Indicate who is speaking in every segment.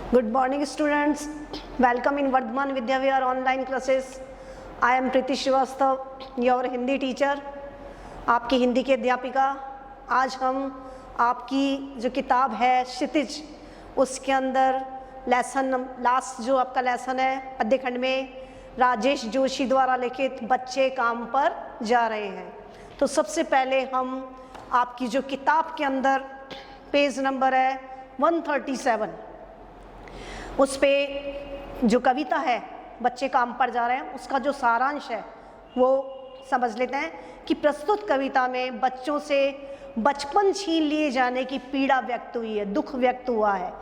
Speaker 1: Good morning students, welcome in Vardhaman Vidya Vihar online classes. I am Priti Srivastava, your Hindi teacher, आपकी हिंदी की अध्यापिका। आज हम आपकी जो किताब है क्षितिज, उसके अंदर लास्ट जो आपका लेसन है पद्य खंड में राजेश जोशी द्वारा लिखित बच्चे काम पर जा रहे हैं। तो सबसे पहले हम आपकी जो किताब के अंदर पेज नंबर है 137, उस पे जो कविता है बच्चे काम पर जा रहे हैं उसका जो सारांश है वो समझ लेते हैं कि प्रस्तुत कविता में बच्चों से बचपन छीन लिए जाने की पीड़ा व्यक्त हुई है, दुख व्यक्त हुआ है।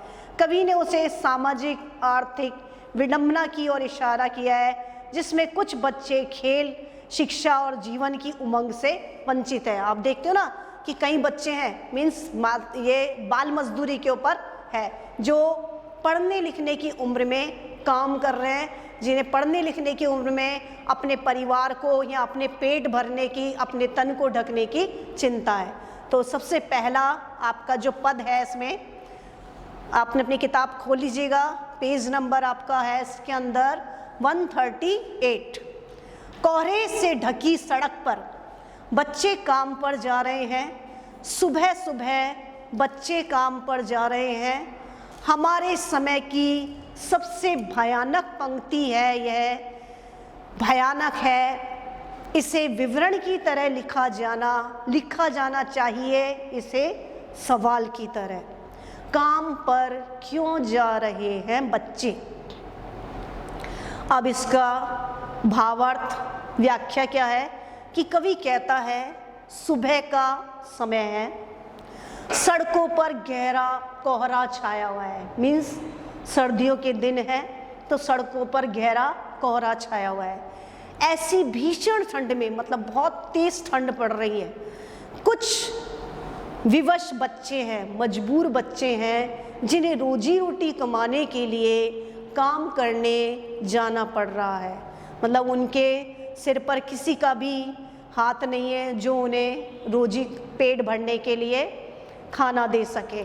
Speaker 1: कवि ने उसे सामाजिक आर्थिक विडंबना की ओर इशारा किया है, जिसमें कुछ बच्चे खेल, शिक्षा और जीवन की उमंग से वंचित है। आप देखते हो ना कि कई बच्चे हैं, मीन्स ये बाल मजदूरी के ऊपर है, जो पढ़ने लिखने की उम्र में काम कर रहे हैं, जिन्हें पढ़ने लिखने की उम्र में अपने परिवार को या अपने पेट भरने की, अपने तन को ढकने की चिंता है। तो सबसे पहला आपका जो पद है, इसमें आपने अपनी किताब खोल लीजिएगा, पेज नंबर आपका है इसके अंदर 138। कोहरे से ढकी सड़क पर बच्चे काम पर जा रहे हैं, सुबह सुबह बच्चे काम पर जा रहे हैं। हमारे समय की सबसे भयानक पंक्ति है, यह भयानक है, इसे विवरण की तरह लिखा जाना चाहिए, इसे सवाल की तरह। काम पर क्यों जा रहे हैं बच्चे? अब इसका भावार्थ व्याख्या क्या है कि कवि कहता है सुबह का समय है, सड़कों पर गहरा कोहरा छाया हुआ है, मीन्स सर्दियों के दिन है तो सड़कों पर गहरा कोहरा छाया हुआ है। ऐसी भीषण ठंड में, मतलब बहुत तेज ठंड पड़ रही है, कुछ विवश बच्चे हैं, मजबूर बच्चे हैं, जिन्हें रोजी रोटी कमाने के लिए काम करने जाना पड़ रहा है। मतलब उनके सिर पर किसी का भी हाथ नहीं है जो उन्हें रोजी पेट भरने के लिए खाना दे सके,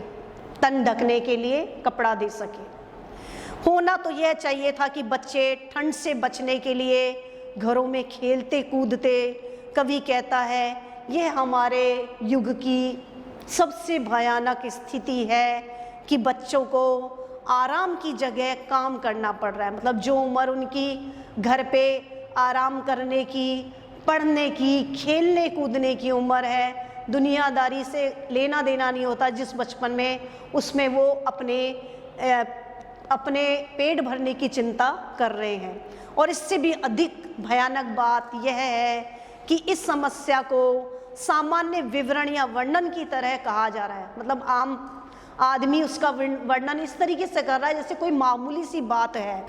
Speaker 1: तन ढकने के लिए कपड़ा दे सके। होना तो यह चाहिए था कि बच्चे ठंड से बचने के लिए घरों में खेलते कूदते। कवि कहता है यह हमारे युग की सबसे भयानक स्थिति है कि बच्चों को आराम की जगह काम करना पड़ रहा है। मतलब जो उम्र उनकी घर पे आराम करने की, पढ़ने की, खेलने कूदने की उम्र है, दुनियादारी से लेना देना नहीं होता जिस बचपन में, उसमें वो अपने पेट भरने की चिंता कर रहे हैं। और इससे भी अधिक भयानक बात यह है कि इस समस्या को सामान्य विवरण या वर्णन की तरह कहा जा रहा है। मतलब आम आदमी उसका वर्णन इस तरीके से कर रहा है जैसे कोई मामूली सी बात है।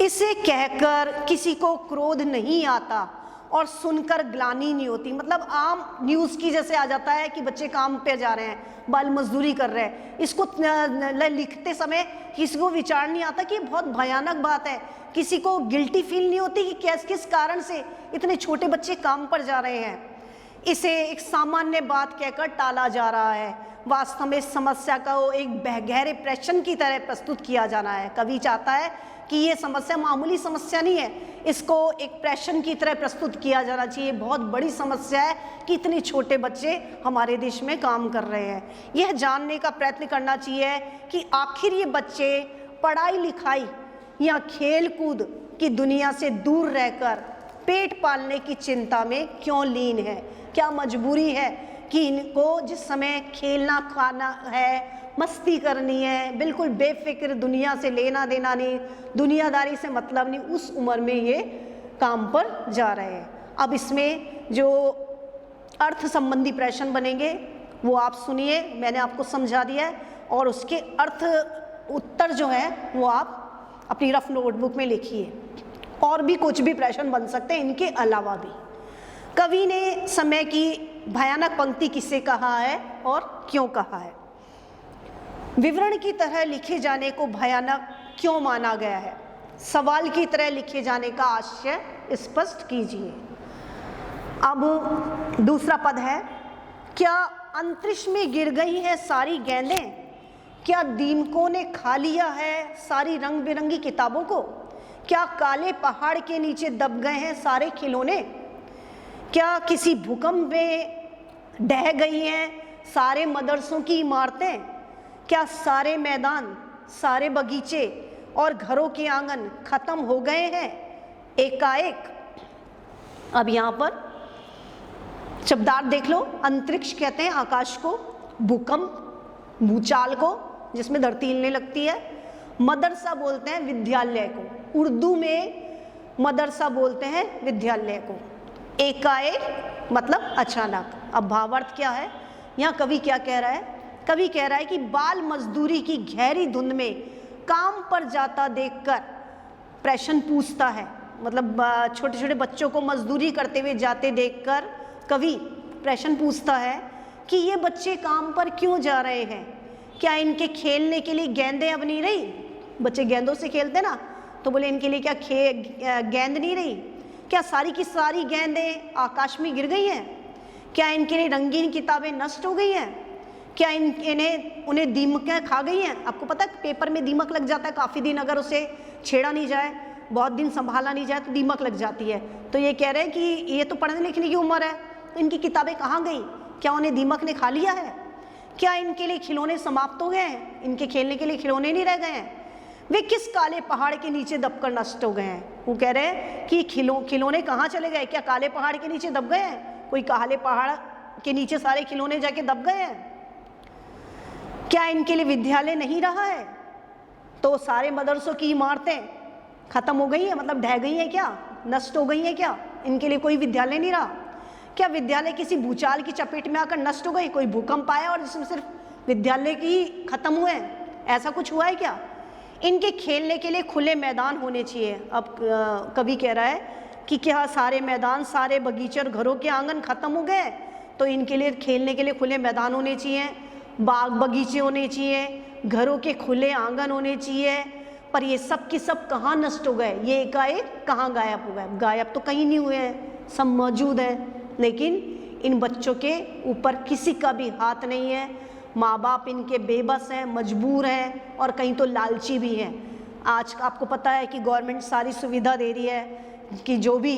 Speaker 1: इसे कहकर किसी को क्रोध नहीं आता और सुनकर ग्लानि नहीं होती। मतलब आम न्यूज़ की जैसे आ जाता है कि बच्चे काम पे जा रहे हैं, बाल मजदूरी कर रहे हैं। इसको लिखते समय किसी को विचार नहीं आता कि बहुत भयानक बात है, किसी को गिल्टी फील नहीं होती कि किस कारण से इतने छोटे बच्चे काम पर जा रहे हैं। इसे एक सामान्य बात कहकर टाला जा रहा है। वास्तव में इस समस्या को एक गहरे प्रश्न की तरह प्रस्तुत किया जाना है। कवि चाहता है कि ये समस्या मामूली समस्या नहीं है, इसको एक प्रश्न की तरह प्रस्तुत किया जाना चाहिए। बहुत बड़ी समस्या है कि इतने छोटे बच्चे हमारे देश में काम कर रहे हैं। यह जानने का प्रयत्न करना चाहिए कि आखिर ये बच्चे पढ़ाई लिखाई या खेल कूद की दुनिया से दूर रहकर पेट पालने की चिंता में क्यों लीन है। क्या मजबूरी है कि इनको जिस समय खेलना खाना है, मस्ती करनी है, बिल्कुल बेफिक्र, दुनिया से लेना देना नहीं, दुनियादारी से मतलब नहीं, उस उम्र में ये काम पर जा रहे हैं। अब इसमें जो अर्थ संबंधी प्रश्न बनेंगे वो आप सुनिए, मैंने आपको समझा दिया है, और उसके अर्थ उत्तर जो है वो आप अपनी रफ नोटबुक में लिखिए। और भी कुछ भी प्रश्न बन सकते हैं इनके अलावा भी। कवि ने समय की भयानक पंक्ति किसे कहा है और क्यों कहा है? विवरण की तरह लिखे जाने को भयानक क्यों माना गया है? सवाल की तरह लिखे जाने का आशय स्पष्ट कीजिए। अब दूसरा पद है, क्या अंतरिक्ष में गिर गई हैं सारी गेंदें? क्या दीमकों ने खा लिया है सारी रंग बिरंगी किताबों को? क्या काले पहाड़ के नीचे दब गए हैं सारे खिलौने? क्या किसी भूकंप में ढह गई हैं सारे मदरसों की इमारतें? क्या सारे मैदान, सारे बगीचे और घरों के आंगन खत्म हो गए हैं एकाएक? अब यहाँ पर शब्दार्थ देख लो। अंतरिक्ष कहते हैं आकाश को, भूकंप भूचाल को जिसमें धरती हिलने लगती है, मदरसा बोलते हैं विद्यालय को, उर्दू में मदरसा बोलते हैं विद्यालय को। एकाएक मतलब अचानक। अब भावार्थ क्या है? यहाँ कवि क्या कह रहा है? कवि कह रहा है कि बाल मजदूरी की गहरी धुंध में काम पर जाता देखकर प्रश्न पूछता है, मतलब छोटे छोटे बच्चों को मजदूरी करते हुए जाते देखकर कवि प्रश्न पूछता है कि ये बच्चे काम पर क्यों जा रहे हैं? क्या इनके खेलने के लिए गेंदें अब नहीं रही? बच्चे गेंदों से खेलते ना, तो बोले इनके लिए क्या गेंद नहीं रही? क्या सारी की सारी गेंदें आकाश में गिर गई हैं? क्या इनके लिए रंगीन किताबें नष्ट हो गई हैं? क्या उन्हें दीमकें खा गई हैं? आपको पता है पेपर में दीमक लग जाता है काफ़ी दिन, अगर उसे छेड़ा नहीं जाए, बहुत दिन संभाला नहीं जाए तो दीमक लग जाती है। तो ये कह रहे हैं कि ये तो पढ़ने लिखने की उम्र है, तो इनकी किताबें कहाँ गई? क्या उन्हें दीमक ने खा लिया है? क्या इनके लिए खिलौने समाप्त हो गए हैं? इनके खेलने के लिए खिलौने नहीं रह गए हैं? वे किस काले पहाड़ के नीचे दबकर नष्ट हो गए हैं? वो कह रहे हैं कि खिलौने कहाँ चले गए? क्या काले पहाड़ के नीचे दब गए हैं? कोई काले पहाड़ के नीचे सारे खिलौने जाके दब गए हैं? क्या इनके लिए विद्यालय नहीं रहा है? तो सारे मदरसों की इमारतें खत्म हो गई हैं, मतलब ढह गई हैं क्या? नष्ट हो गई हैं क्या? इनके लिए कोई विद्यालय नहीं रहा? क्या विद्यालय किसी भूचाल की चपेट में आकर नष्ट हो गई? कोई भूकंप आया और जिसमें सिर्फ विद्यालय की खत्म हुए? ऐसा कुछ हुआ है क्या? इनके खेलने के लिए खुले मैदान होने चाहिए। अब कवि कह रहा है कि क्या सारे मैदान, सारे बगीचे और घरों के आंगन खत्म हो गए? तो इनके लिए खेलने के लिए खुले मैदान होने चाहिए, बाग बगीचे होने चाहिए, घरों के खुले आंगन होने चाहिए। पर ये सब के सब कहाँ नष्ट हो गए? ये एकाएक कहाँ गायब हो गए? गायब तो कहीं नहीं हुए हैं, सब मौजूद हैं, लेकिन इन बच्चों के ऊपर किसी का भी हाथ नहीं है। माँ बाप इनके बेबस हैं, मजबूर हैं और कहीं तो लालची भी हैं। आज आपको पता है कि गवर्नमेंट सारी सुविधा दे रही है कि जो भी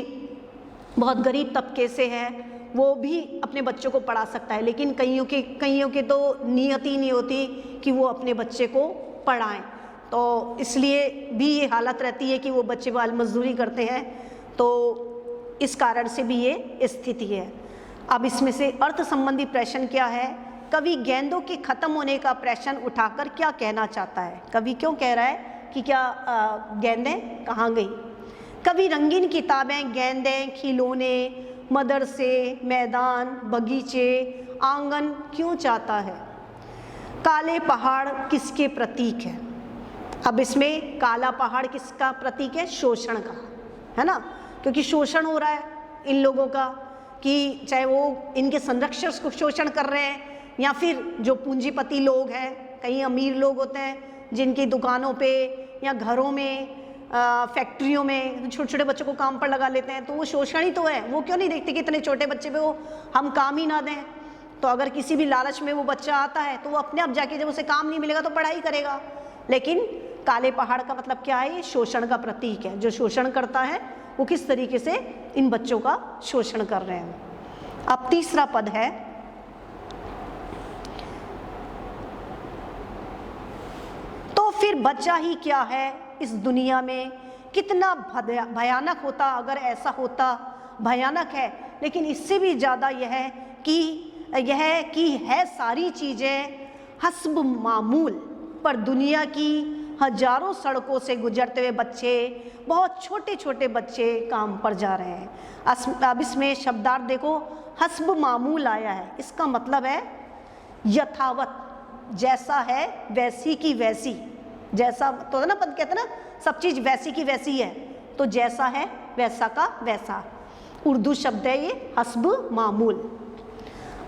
Speaker 1: बहुत गरीब तबके से है वो भी अपने बच्चों को पढ़ा सकता है, लेकिन कईयों के तो नियत ही नहीं होती कि वो अपने बच्चे को पढ़ाएं। तो इसलिए भी ये हालत रहती है कि वो बच्चे बाल मजदूरी करते हैं, तो इस कारण से भी ये स्थिति है। अब इसमें से अर्थ संबंधी प्रश्न क्या है? कवि गेंदों के खत्म होने का प्रश्न उठाकर क्या कहना चाहता है? कवि क्यों कह रहा है कि क्या गेंदें कहाँ गई? कवि रंगीन किताबें, गेंदें, खिलौने, मदरसे, मैदान, बगीचे, आंगन क्यों चाहता है? काले पहाड़ किसके प्रतीक है? अब इसमें काला पहाड़ किसका प्रतीक है? शोषण का, है ना, क्योंकि शोषण हो रहा है इन लोगों का, कि चाहे वो इनके संरक्षक को शोषण कर रहे हैं या फिर जो पूंजीपति लोग हैं, कई अमीर लोग होते हैं जिनकी दुकानों पे या घरों में, फैक्ट्रियों में छोटे छोटे बच्चों को काम पर लगा लेते हैं, तो वो शोषण ही तो है। वो क्यों नहीं देखते कि इतने छोटे बच्चे पे वो हम काम ही ना दें? तो अगर किसी भी लालच में वो बच्चा आता है तो वो अपने आप जाके, जब उसे काम नहीं मिलेगा तो पढ़ाई करेगा। लेकिन काले पहाड़ का मतलब क्या है? ये शोषण का प्रतीक है। जो शोषण करता है वो किस तरीके से इन बच्चों का शोषण कर रहे हैं। अब तीसरा पद है, तो फिर बच्चा ही क्या है इस दुनिया में? कितना भयानक होता अगर ऐसा होता। भयानक है, लेकिन इससे भी ज़्यादा यह कि है सारी चीज़ें हस्ब मामूल, पर दुनिया की हजारों सड़कों से गुजरते हुए बच्चे, बहुत छोटे छोटे बच्चे काम पर जा रहे हैं। अब इसमें शब्दार्थ देखो, हस्ब मामूल आया है, इसका मतलब है यथावत, जैसा है वैसी की वैसी। जैसा तो है ना, पद कहते हैं ना, सब चीज़ वैसी की वैसी है, तो जैसा है वैसा का वैसा। उर्दू शब्द है ये हस्ब मामूल।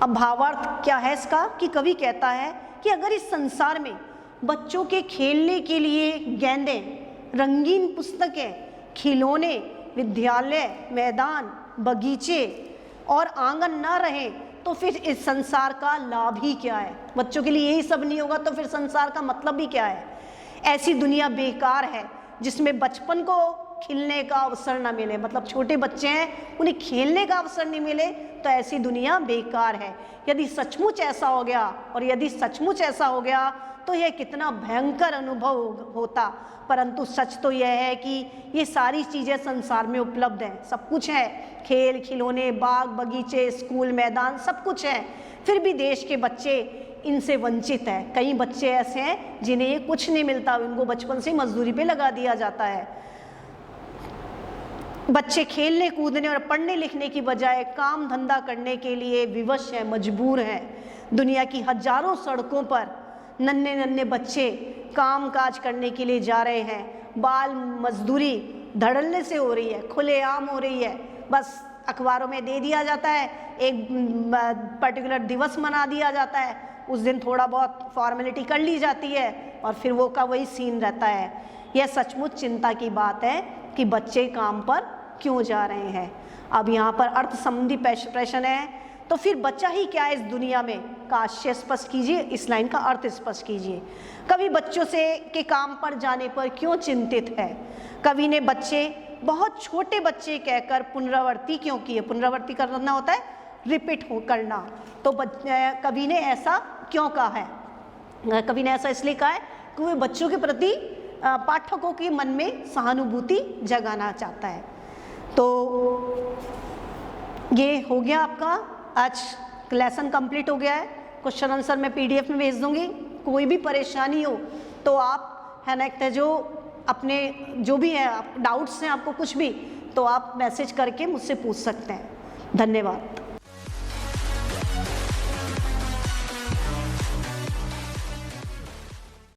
Speaker 1: अब भावार्थ क्या है इसका? कि कवि कहता है कि अगर इस संसार में बच्चों के खेलने के लिए गेंदें, रंगीन पुस्तकें, खिलौने, विद्यालय, मैदान, बगीचे और आंगन ना रहे तो फिर इस संसार का लाभ ही क्या है? बच्चों के लिए यही सब नहीं होगा तो फिर संसार का मतलब भी क्या है? ऐसी दुनिया बेकार है जिसमें बचपन को खिलने का अवसर ना मिले, मतलब छोटे बच्चे हैं उन्हें खेलने का अवसर नहीं मिले, तो ऐसी दुनिया बेकार है। यदि सचमुच ऐसा हो गया, और यदि सचमुच ऐसा हो गया तो यह कितना भयंकर अनुभव होता। परंतु सच तो यह है कि ये सारी चीज़ें संसार में उपलब्ध हैं, सब कुछ है, खेल खिलौने, बाग बगीचे, स्कूल मैदान, सब कुछ है, फिर भी देश के बच्चे इनसे वंचित हैं। कई बच्चे ऐसे हैं जिन्हें ये कुछ नहीं मिलता, उनको बचपन से मजदूरी पे लगा दिया जाता है। बच्चे खेलने कूदने और पढ़ने लिखने की बजाय काम धंधा करने के लिए विवश हैं, मजबूर हैं। दुनिया की हजारों सड़कों पर नन्हे नन्हे बच्चे काम काज करने के लिए जा रहे हैं। बाल मजदूरी धड़ल्ले से हो रही है, खुलेआम हो रही है। बस अखबारों में दे दिया जाता है, एक पर्टिकुलर दिवस मना दिया जाता है, उस दिन थोड़ा बहुत फॉर्मेलिटी कर ली जाती है और फिर वो का वही सीन रहता है। यह सचमुच चिंता की बात है कि बच्चे काम पर क्यों जा रहे हैं। अब यहाँ पर अर्थ संबंधी प्रश्न है, तो फिर बच्चा ही क्या है इस दुनिया में का आशय स्पष्ट कीजिए, इस लाइन का अर्थ स्पष्ट कीजिए। कवि बच्चों से के काम पर जाने पर क्यों चिंतित है? कवि ने बच्चे बहुत छोटे बच्चे कहकर पुनरावृत्ति क्यों की है? पुनरावृत्ति करना होता है रिपीट करना, तो कवि ने ऐसा क्यों कहा है? कवि ने ऐसा इसलिए कहा है कि वह बच्चों के प्रति पाठकों के मन में सहानुभूति जगाना चाहता है। तो ये हो गया आपका आज लेसन कंप्लीट हो गया है। क्वेश्चन आंसर मैं PDF में भेज दूंगी। कोई भी परेशानी हो तो आप है ना, जो अपने जो भी है डाउट्स हैं आपको कुछ भी, तो आप मैसेज करके मुझसे पूछ सकते हैं। धन्यवाद।